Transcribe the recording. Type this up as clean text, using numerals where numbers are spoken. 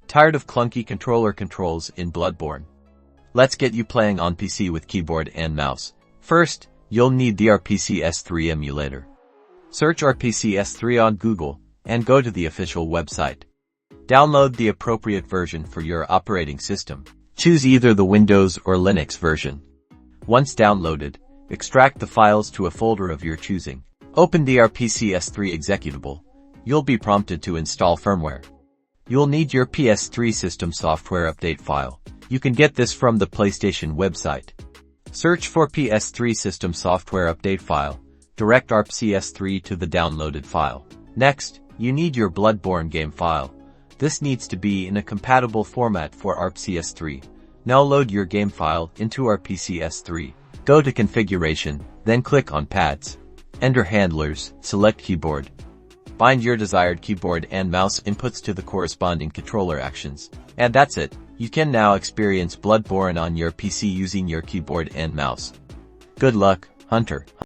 Tired of clunky controller controls in Bloodborne? Let's get you playing on PC with keyboard and mouse. First, you'll need the RPC S3 emulator. Search RPC S3 on Google and go to the official website. Download the appropriate version for your operating system. Choose either the Windows or Linux version. Once downloaded, extract the files to a folder of your choosing. Open the RPC S3 executable. You'll be prompted to install firmware. You'll need your PS3 system software update file. You can get this from the PlayStation website. Search for PS3 system software update file. Direct RPC S3 to the downloaded file. Next, you need your Bloodborne game file. This needs to be in a compatible format for RPC S3. Now load your game file into RPC S3. Go to Configuration, then click on Pads. Enter Handlers, select Keyboard. Bind your desired keyboard and mouse inputs to the corresponding controller actions. And that's it. You can now experience Bloodborne on your PC using your keyboard and mouse. Good luck, Hunter.